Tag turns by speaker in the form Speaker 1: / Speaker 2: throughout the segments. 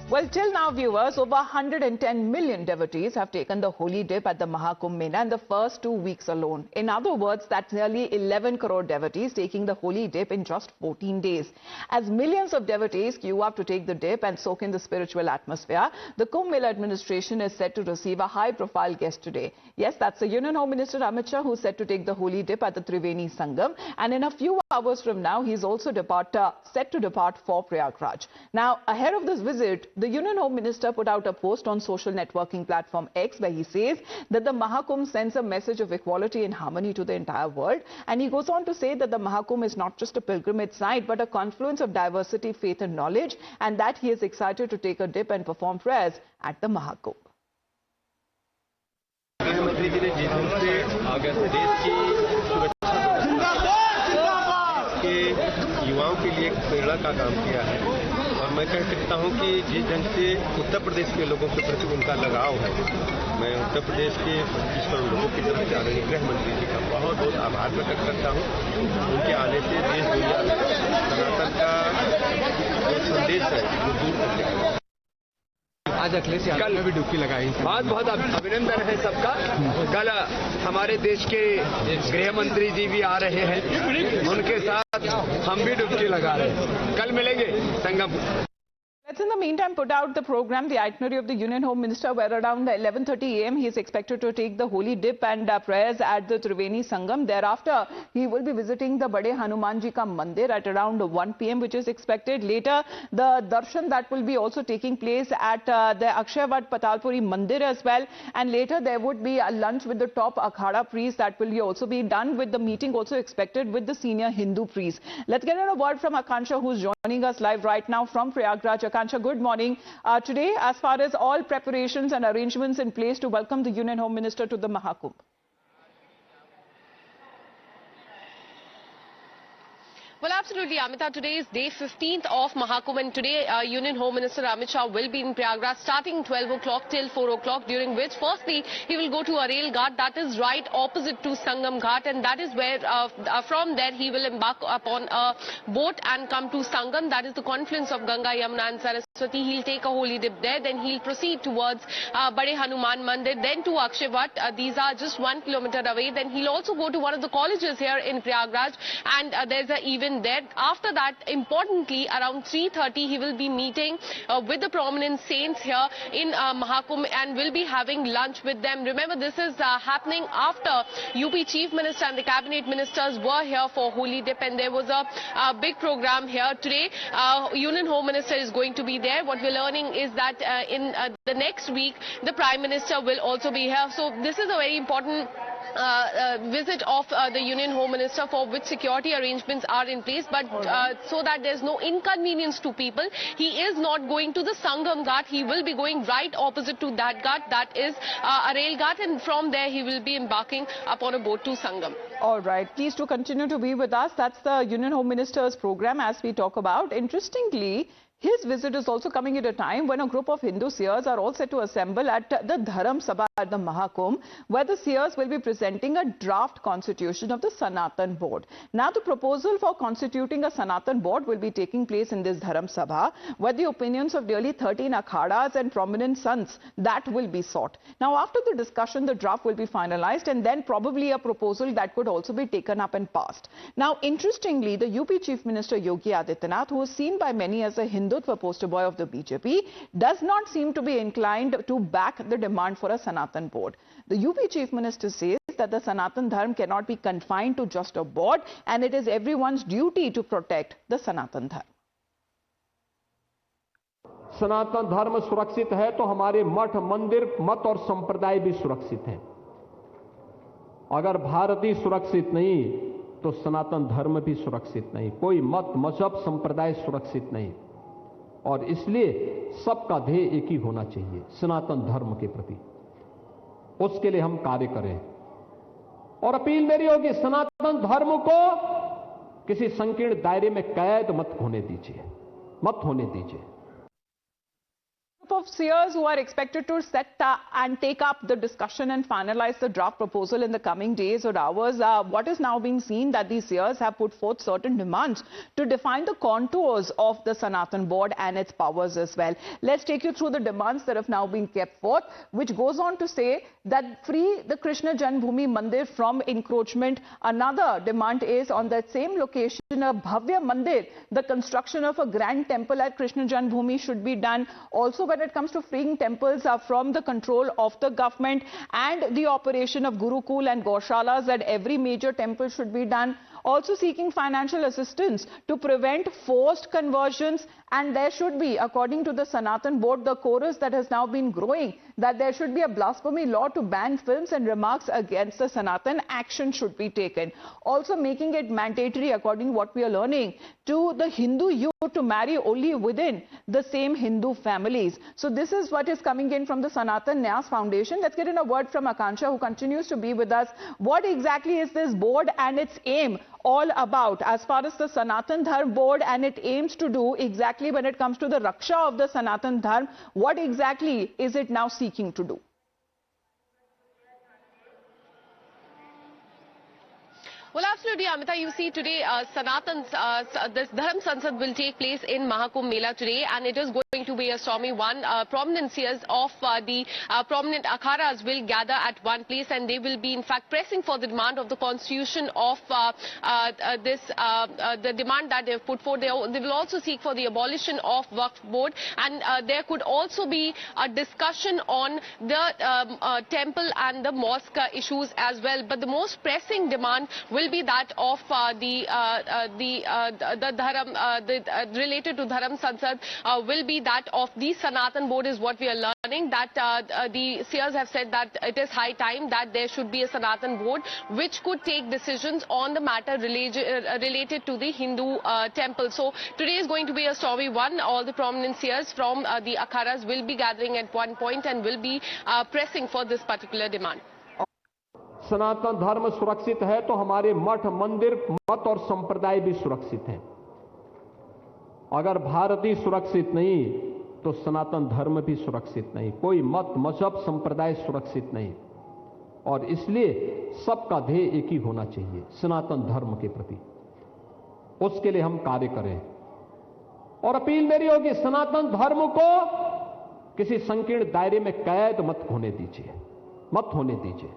Speaker 1: Well, till now, viewers, over 110 million devotees have taken the holy dip at the Mahakumbh Mela in the first 2 weeks alone. In other words, that's nearly 11 crore devotees taking the holy dip in just 14 days. As millions of devotees queue up to take the dip and soak in the spiritual atmosphere, the Kumbh Mela administration is set to receive a high-profile guest today. Yes, that's the Union Home Minister Amit Shah, who's set to take the holy dip at the Triveni Sangam. And in a few hours from now, he's also set to depart for Prayagraj. Now, ahead of this visit, the Union Home Minister put out a post on social networking platform X where he says that the Mahakumbh sends a message of equality and harmony to the entire world. And he goes on to say that the Mahakumbh is not just a pilgrimage site but a confluence of diversity, faith and knowledge, and that he is excited to take a dip and perform prayers at the Mahakumbh.
Speaker 2: प्रधानमंत्री जी ने जिस दिन से देश की सुरक्षा के युवाओं के लिए एक प्रेरणा का काम किया है और मैं कह सकता हूं कि जिस ढंग से उत्तर प्रदेश के लोगों के प्रति उनका लगाव है, मैं उत्तर प्रदेश के 25 करोड़ लोगों की तरफ से आदरणीय गृह मंत्री जी का बहुत बहुत आभार प्रकट करता हूं। उनके आने से देश दुनिया में सनातन का जो संदेश है वो दूर कर देगा।
Speaker 3: आज अखिलेश यादव ने भी डुबकी लगाई।
Speaker 4: बहुत बहुत अभिनंदन है सबका। कल हमारे देश के गृह मंत्री जी भी आ रहे हैं, उनके साथ हम भी डुबकी लगा रहे हैं। कल मिलेंगे संगम।
Speaker 1: Let's in the meantime put out the program, the itinerary of the Union Home Minister, where around 11:30 a.m. he is expected to take the holy dip and prayers at the Triveni Sangam. Thereafter, he will be visiting the Bade Hanuman Ji ka Mandir at around 1 p.m. which is expected. Later, the darshan that will be also taking place at the Akshavat Patalpuri Mandir as well. And later there would be a lunch with the top Akhada priest that will also be done, with the meeting also expected with the senior Hindu priests. Let's get a word from Akansha, who's joining us live right now from Prayagraj. Akansha, good morning. Today, as far as all preparations and arrangements in place to welcome the Union Home Minister to the Mahakumbh.
Speaker 5: Well, absolutely, Amita. Today is day 15th of Mahakumbh, and today Union Home Minister Amit Shah will be in Prayagraj starting 12 o'clock till 4 o'clock, during which firstly he will go to Arel Ghat, that is right opposite to Sangam Ghat, and that is where from there he will embark upon a boat and come to Sangam, that is the confluence of Ganga, Yamuna and Saraswati. He'll take a holy dip there, then he'll proceed towards Bade Hanuman Mandir, then to Akshavat. These are just 1 kilometer away. Then he'll also go to one of the colleges here in Prayagraj, and there's an event there. After that, importantly, around 3:30 he will be meeting with the prominent saints here in Mahakumbh and will be having lunch with them. Remember, this is happening after UP Chief Minister and the Cabinet Ministers were here for holy dip, and there was a big program here today. Union Home Minister is going to be there. What we're learning is that in the next week the Prime Minister will also be here. So this is a very important visit of the Union Home Minister, for which security arrangements are in place, but so that there's no inconvenience to people. He is not going to the Sangam Ghat. He will be going right opposite to that Ghat, that is Arel Ghat, and from there he will be embarking upon a boat to Sangam.
Speaker 1: All right, please to continue to be with us. That's the Union Home Minister's program as we talk about. Interestingly, his visit is also coming at a time when a group of Hindu seers are all set to assemble at the Dharam Sabha at the Mahakumbh, where the seers will be presenting a draft constitution of the Sanatan Board. Now, the proposal for constituting a Sanatan Board will be taking place in this Dharam Sabha, where the opinions of nearly 13 akhadas and prominent sons that will be sought. Now, after the discussion, the draft will be finalized, and then probably a proposal that could also be taken up and passed. Now, interestingly, the UP Chief Minister Yogi Adityanath, who is seen by many as a Hindutva poster boy of the BJP, does not seem to be inclined to back the demand for a Sanatan Board. The UP Chief Minister says that the Sanatan Dharma cannot be confined to just a board, and it is everyone's duty to protect the Sanatan Dharma.
Speaker 6: सनातन धर्म सुरक्षित है तो हमारे मठ, मंदिर, मत और संप्रदाय भी सुरक्षित हैं। अगर भारत ही सुरक्षित नहीं तो सनातन धर्म भी सुरक्षित नहीं, कोई मत, मजहब, संप्रदाय सुरक्षित नहीं। और इसलिए सबका ध्येय एक ही होना चाहिए, सनातन धर्म के प्रति। उसके लिए हम कार्य करें और अपील मेरी होगी, सनातन धर्म को किसी संकीर्ण दायरे में कैद मत होने दीजिए, मत होने दीजिए।
Speaker 1: Of seers who are expected to set and take up the discussion and finalize the draft proposal in the coming days or hours. What is now being seen that these seers have put forth certain demands to define the contours of the Sanatan board and its powers as well. Let's take you through the demands that have now been kept forth, which goes on to say that free the Krishna Janmabhoomi Mandir from encroachment. Another demand is on that same location, a Bhavya Mandir, the construction of a grand temple at Krishna Janmabhoomi should be done. Also, when it comes to freeing temples from the control of the government and the operation of Gurukul and Gaushalas at every major temple should be done. Also seeking financial assistance to prevent forced conversions, and there should be, according to the Sanatan board, the chorus that has now been growing, that there should be a blasphemy law to ban films and remarks against the Sanatan. Action should be taken. Also making it mandatory, according to what we are learning, to the Hindu youth to marry only within the same Hindu families. So this is what is coming in from the Sanatan Nyas Foundation. Let's get in a word from Akansha, who continues to be with us. What exactly is this board and its aim all about as far as the Sanatan Dharma board and it aims to do exactly when it comes to the Raksha of the Sanatan Dharma? What exactly is it now seeking to do?
Speaker 5: Well, absolutely, Amita. You see, today, this Dharam Sansad will take place in Mahakumbh Mela today, and it is going to be a stormy one. Prominent seers of the prominent akharas will gather at one place, and they will be, in fact, pressing for the demand of the constitution of the demand that they have put forward. They will also seek for the abolition of Waqf board, and there could also be a discussion on the temple and the mosque issues as well. But the most pressing demand will be that of related to Dharam Sansad will be that of the Sanatan board, is what we are learning, that the seers have said that it is high time that there should be a Sanatan board which could take decisions on the matter related to the Hindu temple. So today is going to be a stormy one. All the prominent seers from the akharas will be gathering at one point and will be pressing for this particular demand.
Speaker 6: सनातन धर्म सुरक्षित है तो हमारे मठ मंदिर मत और संप्रदाय भी सुरक्षित हैं। अगर भारत ही सुरक्षित नहीं तो सनातन धर्म भी सुरक्षित नहीं, कोई मत मजहब संप्रदाय सुरक्षित नहीं। और इसलिए सबका ध्येय एक ही होना चाहिए, सनातन धर्म के प्रति। उसके लिए हम कार्य करें और अपील मेरी होगी, सनातन धर्म को किसी संकीर्ण दायरे में कैद मत होने दीजिए।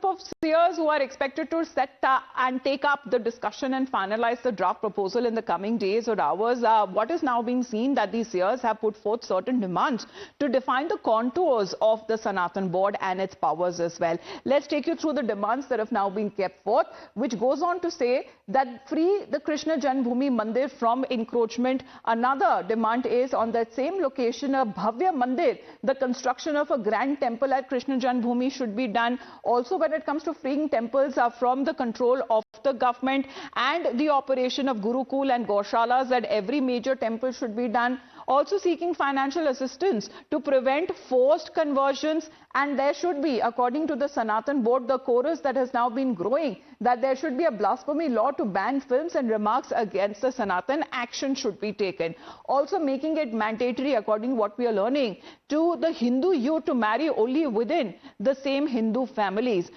Speaker 1: Of seers who are expected to set and take up the discussion and finalize the draft proposal in the coming days or hours. What is now being seen that these seers have put forth certain demands to define the contours of the Sanatan board and its powers as well. Let's take you through the demands that have now been kept forth, which goes on to say that free the Krishna Janmabhoomi Mandir from encroachment. Another demand is on that same location, a Bhavya Mandir, the construction of a grand temple at Krishna Janmabhoomi should be done. Also, when it comes to freeing temples from the control of the government and the operation of Gurukul and Gaushalas at every major temple should be done. Also seeking financial assistance to prevent forced conversions, and there should be, according to the Sanatan board, the chorus that has now been growing, that there should be a blasphemy law to ban films and remarks against the Sanatan. Action should be taken. Also making it mandatory, according to what we are learning, to the Hindu youth to marry only within the same Hindu families.